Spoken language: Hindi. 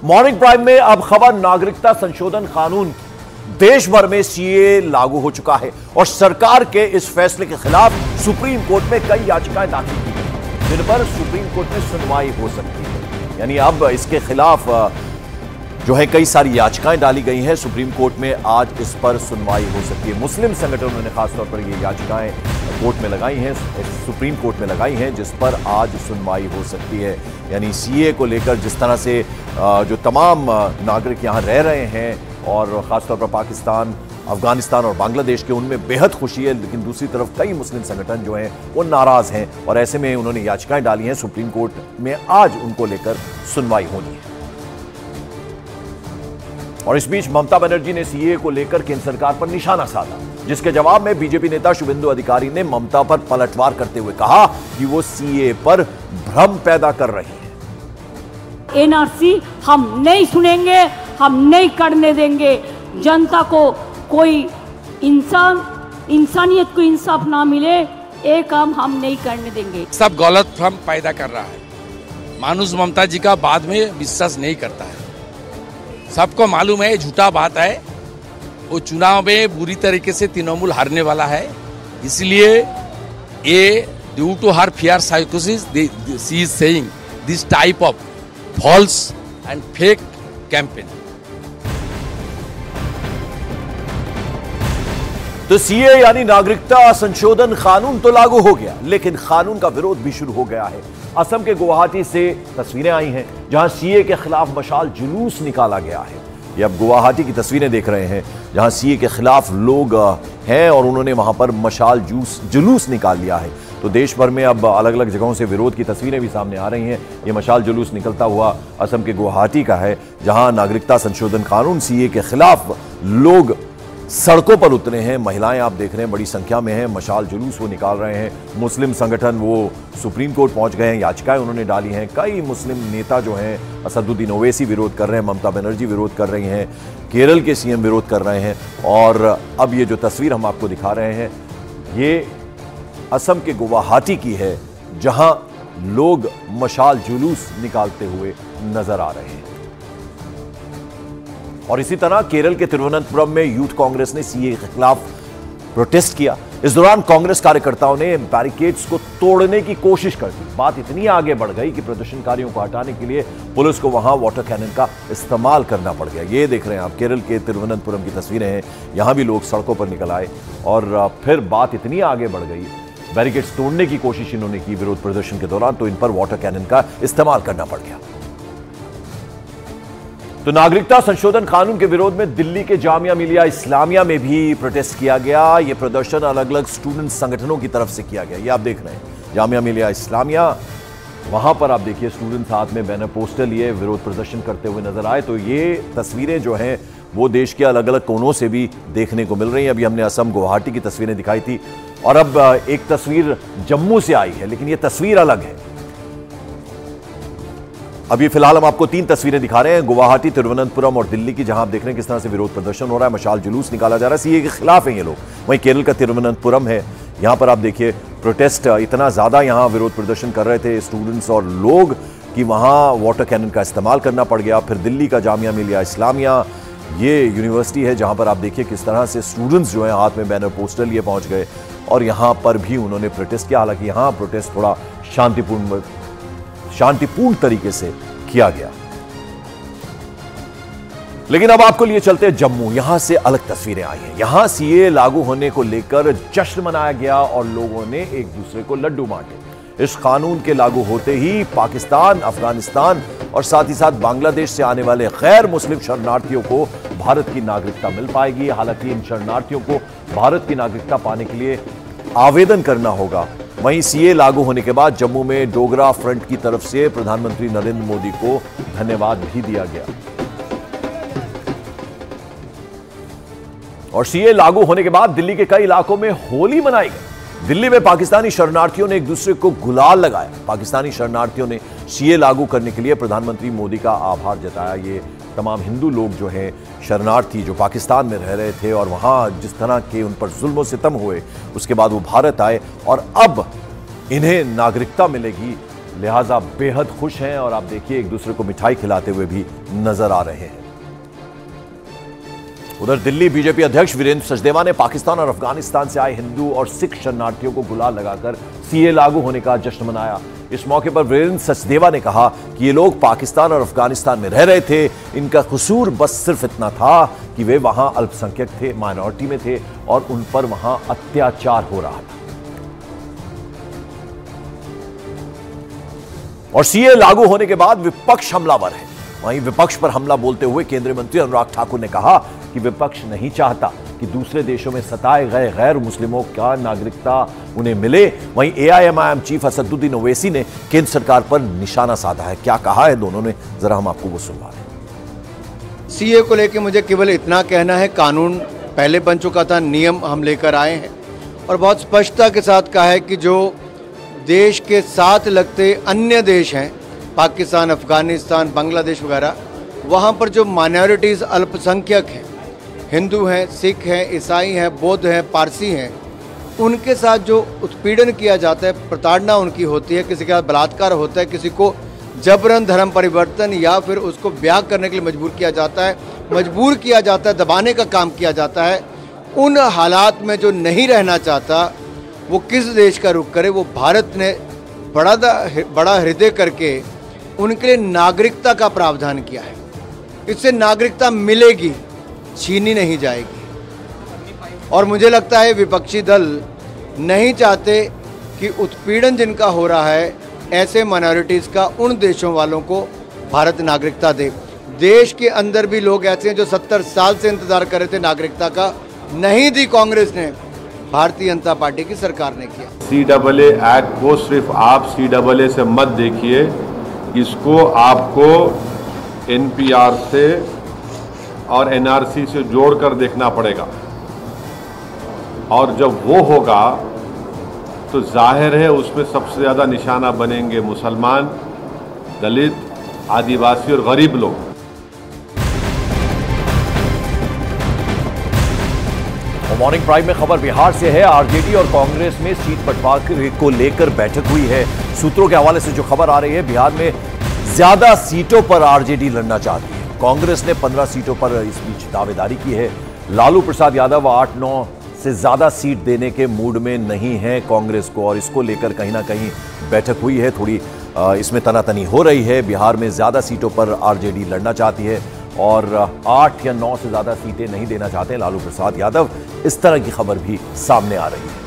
मॉर्निंग प्राइम में अब खबर नागरिकता संशोधन कानून देश भर में सीए लागू हो चुका है और सरकार के इस फैसले के खिलाफ सुप्रीम कोर्ट में कई याचिकाएं दाखिल की गई, जिन पर सुप्रीम कोर्ट में सुनवाई हो सकती है। यानी अब इसके खिलाफ जो है कई सारी याचिकाएं डाली गई हैं सुप्रीम कोर्ट में, आज इस पर सुनवाई हो सकती है। मुस्लिम संगठनों ने खासतौर पर ये याचिकाएं कोर्ट में लगाई हैं, सुप्रीम कोर्ट में लगाई हैं, जिस पर आज सुनवाई हो सकती है। यानी सीए को लेकर जिस तरह से जो तमाम नागरिक यहां रह रहे हैं और खासतौर पर पाकिस्तान, अफगानिस्तान और बांग्लादेश के, उनमें बेहद खुशी है, लेकिन दूसरी तरफ कई मुस्लिम संगठन जो हैं वो नाराज हैं और ऐसे में उन्होंने याचिकाएं डाली हैं सुप्रीम कोर्ट में, आज उनको लेकर सुनवाई होनी है। और इस बीच ममता बनर्जी ने सीए को लेकर केंद्र सरकार पर निशाना साधा, जिसके जवाब में बीजेपी नेता शुभेंदु अधिकारी ने ममता पर पलटवार करते हुए कहा कि वो सीए पर भ्रम पैदा कर रही है। एनआरसी हम नहीं सुनेंगे, हम नहीं करने देंगे। जनता को कोई इंसानियत को इंसाफ ना मिले, ये काम हम नहीं करने देंगे। सब गलत भ्रम पैदा कर रहा है। मानुष ममता जी का बाद में विश्वास नहीं करता है। सबको मालूम है झूठा बात है, वो चुनाव में बुरी तरीके से तृणमूल हारने वाला है। इसलिए ये ड्यू टू हर फियर साइकोसिस she is saying this type of false and fake campaign. तो सीए यानी नागरिकता संशोधन कानून तो लागू हो गया, लेकिन कानून का विरोध भी शुरू हो गया है। असम के गुवाहाटी से तस्वीरें आई हैं जहां सीए के खिलाफ मशाल जुलूस निकाला गया है। ये अब गुवाहाटी की तस्वीरें देख रहे हैं जहां सीए के खिलाफ लोग हैं और उन्होंने वहां पर मशाल जुलूस निकाल लिया है। तो देश भर में अब अलग अलग जगहों से विरोध की तस्वीरें भी सामने आ रही हैं। ये मशाल जुलूस निकलता हुआ असम के गुवाहाटी का है, जहां नागरिकता संशोधन कानून सीए के खिलाफ लोग सड़कों पर उतरे हैं। महिलाएं आप देख रहे हैं बड़ी संख्या में हैं, मशाल जुलूस वो निकाल रहे हैं। मुस्लिम संगठन वो सुप्रीम कोर्ट पहुंच गए हैं, याचिकाएं उन्होंने डाली हैं। कई मुस्लिम नेता जो हैं, असदुद्दीन ओवैसी विरोध कर रहे हैं, ममता बनर्जी विरोध कर रही हैं, केरल के सीएम विरोध कर रहे हैं। और अब ये जो तस्वीर हम आपको दिखा रहे हैं ये असम के गुवाहाटी की है, जहां लोग मशाल जुलूस निकालते हुए नजर आ रहे हैं। और इसी तरह केरल के तिरुवनंतपुरम में यूथ कांग्रेस ने सीए के खिलाफ प्रोटेस्ट किया। इस दौरान कांग्रेस कार्यकर्ताओं ने बैरिकेड्स को तोड़ने की कोशिश कर दी। बात इतनी आगे बढ़ गई कि प्रदर्शनकारियों को हटाने के लिए पुलिस को वहां वाटर कैनन का इस्तेमाल करना पड़ गया। ये देख रहे हैं आप केरल के तिरुवनंतपुरम की तस्वीरें हैं। यहां भी लोग सड़कों पर निकल आए और फिर बात इतनी आगे बढ़ गई, बैरिकेड्स तोड़ने की कोशिश इन्होंने की विरोध प्रदर्शन के दौरान, तो इन पर वाटर कैनन का इस्तेमाल करना पड़ गया। तो नागरिकता संशोधन कानून के विरोध में दिल्ली के जामिया मिलिया इस्लामिया में भी प्रोटेस्ट किया गया। यह प्रदर्शन अलग अलग स्टूडेंट संगठनों की तरफ से किया गया। ये आप देख रहे हैं जामिया मिलिया इस्लामिया, वहां पर आप देखिए स्टूडेंट्स हाथ में बैनर पोस्टर लिए विरोध प्रदर्शन करते हुए नजर आए। तो ये तस्वीरें जो हैं वो देश के अलग अलग कोनों से भी देखने को मिल रही हैं। अभी हमने असम गुवाहाटी की तस्वीरें दिखाई थी और अब एक तस्वीर जम्मू से आई है, लेकिन ये तस्वीर अलग है। अभी फिलहाल हम आपको 3 तस्वीरें दिखा रहे हैं, गुवाहाटी, तिरुवनंतपुरम और दिल्ली की, जहां आप देख रहे हैं किस तरह से विरोध प्रदर्शन हो रहा है, मशाल जुलूस निकाला जा रहा है। सीए के खिलाफ हैं ये लोग। वहीं केरल का तिरुवनंतपुरम है, यहां पर आप देखिए प्रोटेस्ट इतना ज्यादा यहां विरोध प्रदर्शन कर रहे थे स्टूडेंट्स और लोग कि वहां वाटर कैनन का इस्तेमाल करना पड़ गया। फिर दिल्ली का जामिया मिलिया इस्लामिया, ये यूनिवर्सिटी है जहां पर आप देखिए किस तरह से स्टूडेंट्स जो है हाथ में बैनर पोस्टर लिए पहुंच गए और यहां पर भी उन्होंने प्रोटेस्ट किया। हालांकि यहां प्रोटेस्ट थोड़ा शांतिपूर्ण तरीके से किया गया। लेकिन अब आपको लिए चलते हैं जम्मू। यहां से अलग तस्वीरें आई हैं। यहां सीए लागू होने को लेकर जश्न मनाया गया और लोगों ने एक दूसरे को लड्डू बांटे। इस कानून के लागू होते ही पाकिस्तान, अफगानिस्तान और साथ ही साथ बांग्लादेश से आने वाले गैर मुस्लिम शरणार्थियों को भारत की नागरिकता मिल पाएगी। हालांकि इन शरणार्थियों को भारत की नागरिकता पाने के लिए आवेदन करना होगा। वहीं सीए लागू होने के बाद जम्मू में डोगरा फ्रंट की तरफ से प्रधानमंत्री नरेंद्र मोदी को धन्यवाद भी दिया गया। और सीए लागू होने के बाद दिल्ली के कई इलाकों में होली मनाई गई। दिल्ली में पाकिस्तानी शरणार्थियों ने एक दूसरे को गुलाल लगाया। पाकिस्तानी शरणार्थियों ने सीए लागू करने के लिए प्रधानमंत्री मोदी का आभार जताया। ये तमाम हिंदू लोग जो हैं शरणार्थी जो पाकिस्तान में रह रहे थे और वहां जिस तरह के उन पर जुल्म सितम हुए, उसके बाद वो भारत आए और अब इन्हें नागरिकता मिलेगी। लिहाजा बेहद खुश हैं और आप देखिए एक दूसरे को मिठाई खिलाते हुए भी नजर आ रहे हैं। उधर दिल्ली बीजेपी अध्यक्ष वीरेंद्र सचदेवा ने पाकिस्तान और अफगानिस्तान से आए हिंदू और सिख शरणार्थियों को गुलाल लगाकर सीए लागू होने का जश्न मनाया। इस मौके पर वीरेंद्र सचदेवा ने कहा कि ये लोग पाकिस्तान और अफगानिस्तान में रह रहे थे, इनका कसूर बस सिर्फ इतना था कि वे वहां अल्पसंख्यक थे, माइनॉरिटी में थे और उन पर वहां अत्याचार हो रहा था। और सीए लागू होने के बाद विपक्ष हमलावर है। वहीं विपक्ष पर हमला बोलते हुए केंद्रीय मंत्री अनुराग ठाकुर ने कहा कि विपक्ष नहीं चाहता कि दूसरे देशों में सताए गए गैर मुस्लिमों का नागरिकता उन्हें मिले। वहीं एआईएमआईएम चीफ असदुद्दीन ओवैसी ने केंद्र सरकार पर निशाना साधा है। क्या कहा है दोनों ने, जरा हम आपको वो सुनवा रहे। सीए को लेकर मुझे केवल इतना कहना है, कानून पहले बन चुका था, नियम हम लेकर आए हैं और बहुत स्पष्टता के साथ कहा है कि जो देश के साथ लगते अन्य देश हैं, पाकिस्तान, अफगानिस्तान, बांग्लादेश वगैरह, वहाँ पर जो माइनॉरिटीज़ अल्पसंख्यक हैं, हिंदू हैं, सिख हैं, ईसाई हैं, बौद्ध हैं, पारसी हैं, उनके साथ जो उत्पीड़न किया जाता है, प्रताड़ना उनकी होती है, किसी के साथ बलात्कार होता है, किसी को जबरन धर्म परिवर्तन या फिर उसको ब्याह करने के लिए मजबूर किया जाता है, दबाने का काम किया जाता है, उन हालात में जो नहीं रहना चाहता वो किस देश का रुख करे। वो भारत ने बड़ा हृदय करके उनके लिए नागरिकता का प्रावधान किया है। इससे नागरिकता मिलेगी, छीनी नहीं जाएगी। और मुझे लगता है विपक्षी दल नहीं चाहते कि उत्पीड़न जिनका हो रहा है ऐसे माइनॉरिटीज़ का उन देशों वालों को भारत नागरिकता दे। देश के अंदर भी लोग ऐसे हैं जो 70 साल से इंतजार कर रहे थे नागरिकता का, नहीं दी कांग्रेस ने, भारतीय जनता पार्टी की सरकार ने किया। CAA एक्ट को सिर्फ आप CAA से मत देखिए, इसको आपको NPR से और NRC से जोड़कर देखना पड़ेगा। और जब वो होगा तो जाहिर है उसमें सबसे ज़्यादा निशाना बनेंगे मुसलमान, दलित, आदिवासी और गरीब लोग। मॉर्निंग प्राइम में खबर बिहार से है। आरजेडी और कांग्रेस में सीट बंटवारे को लेकर बैठक हुई है। सूत्रों के हवाले से जो खबर आ रही है, बिहार में ज्यादा सीटों पर आरजेडी लड़ना चाहती है। कांग्रेस ने 15 सीटों पर इस बीच दावेदारी की है। लालू प्रसाद यादव 8-9 से ज्यादा सीट देने के मूड में नहीं है कांग्रेस को, और इसको लेकर कहीं ना कहीं बैठक हुई है। थोड़ी इसमें तनातनी हो रही है। बिहार में ज्यादा सीटों पर आरजेडी लड़ना चाहती है और 8 या 9 से ज्यादा सीटें नहीं देना चाहते लालू प्रसाद यादव। इस तरह की खबर भी सामने आ रही है।